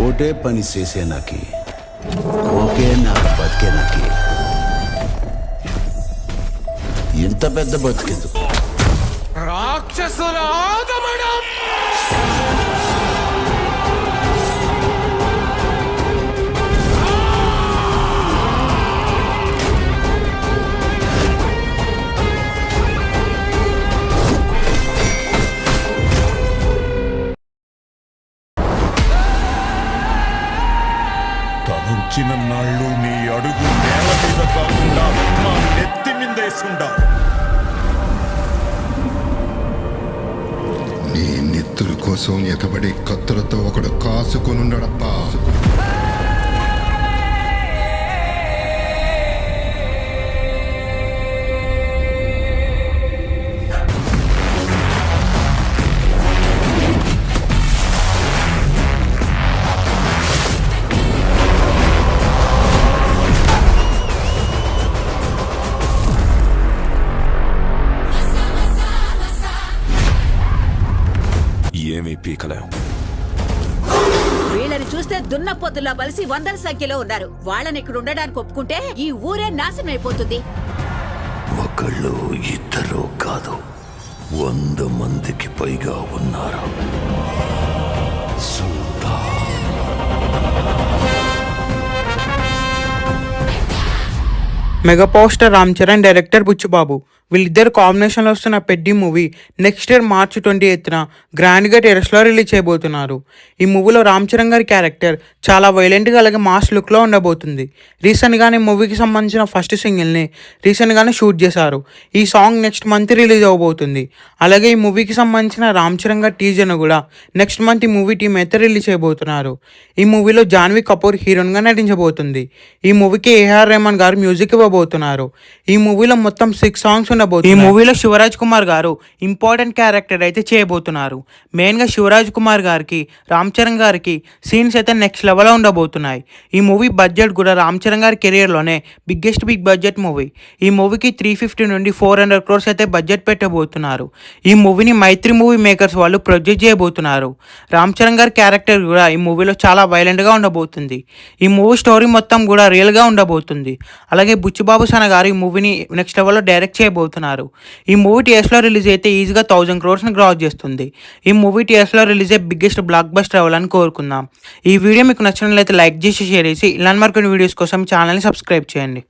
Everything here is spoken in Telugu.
ఓటే పని చేసే నాకి ఓకే నాకు బతికే నాకి ఇంత పెద్ద బతికెందుకు? రాక్షసుల ఆగమనం. తలంచిన నాళ్ళు నీ అడుగు నేల మీద కాకుండా నా నెత్తి మీదేసుండా. నీ నెత్తుల కోసం ఎకబడి కత్తులతో ఒకడు కాసుకొనుండడప్పా. ఏమీ పీకలేం. వీళ్ళని చూస్తే దున్నపోతులా బలిసి వందల సంఖ్యలో ఉన్నారు. వాళ్ళని ఇక్కడ ఉండడానికి ఒప్పుకుంటే ఈ ఊరే నాశనం అయిపోతుంది. ఒకళ్ళు ఇద్దరు కాదు, 100 మందికి పైగా ఉన్నారు. Mega power star Ram Charan, director Buchibabu వీళ్ళిద్దరు కాంబినేషన్లో వస్తున్న పెద్ద మూవీ నెక్స్ట్ ఇయర్ మార్చి 28న గ్రాండ్గా టెరెస్లో రిలీజ్ చేయబోతున్నారు. ఈ మూవీలో రామ్ చరణ్ గారి క్యారెక్టర్ చాలా వైలెంట్గా అలాగే మాస్ లుక్లో ఉండబోతుంది. రీసెంట్గానే మూవీకి సంబంధించిన ఫస్ట్ సింగిల్ని రీసెంట్గానే షూట్ చేశారు. ఈ సాంగ్ నెక్స్ట్ మంత్ రిలీజ్ అవబోతుంది. అలాగే ఈ మూవీకి సంబంధించిన రామ్ చరణ్ గారి టీజర్ను కూడా నెక్స్ట్ మంత్ ఈ మూవీ టీం అయితే రిలీజ్ చేయబోతున్నారు. ఈ మూవీలో జాన్వీ కపూర్ హీరోయిన్గా నటించబోతుంది. ఈ మూవీకి ఏఆర్ రెహమాన్ గారు మ్యూజిక్ ఇవ్వబోతున్నారు. ఈ మూవీలో మొత్తం 6 సాంగ్స్. ఈ మూవీలో శివరాజ్ కుమార్ గారు ఇంపార్టెంట్ క్యారెక్టర్ అయితే చేయబోతున్నారు. మెయిన్గా శివరాజ్ కుమార్ గారికి రామ్ చరణ్ గారికి సీన్స్ అయితే నెక్స్ట్ లెవెల్లో ఉండబోతున్నాయి. ఈ మూవీ బడ్జెట్ కూడా రామ్ చరణ్ గారి కెరియర్లోనే బిగ్గెస్ట్ బిగ్ బడ్జెట్ మూవీ. ఈ మూవీకి 350 నుండి 400 crores అయితే బడ్జెట్ పెట్టబోతున్నారు. ఈ మూవీని మైత్రి మూవీ మేకర్స్ వాళ్ళు ప్రొజెక్ట్ చేయబోతున్నారు. రామ్ చరణ్ గారి క్యారెక్టర్ కూడా ఈ మూవీలో చాలా వైలెంట్గా ఉండబోతుంది. ఈ మూవీ స్టోరీ మొత్తం కూడా రియల్గా ఉండబోతుంది. అలాగే బుచ్చిబాబు సన గారు ఈ మూవీని నెక్స్ట్ లెవెల్లో డైరెక్ట్ చేయబోతున్నారు. ఈ మూవీ టీఎస్లో రిలీజ్ అయితే ఈజీగా 1000 crores క్రాస్ చేస్తుంది. ఈ మూవీ టీఎస్లో రిలీజ్ అయ్యే బిగ్గెస్ట్ బ్లాక్ బస్టర్ అవ్వాలని కోరుకుందాం. ఈ వీడియో మీకు నచ్చినట్లయితే లైక్ చేసి షేర్ చేసి ఇలాంటి మరికొన్ని వీడియోస్ కోసం ఛానల్ని సబ్స్క్రైబ్ చేయండి.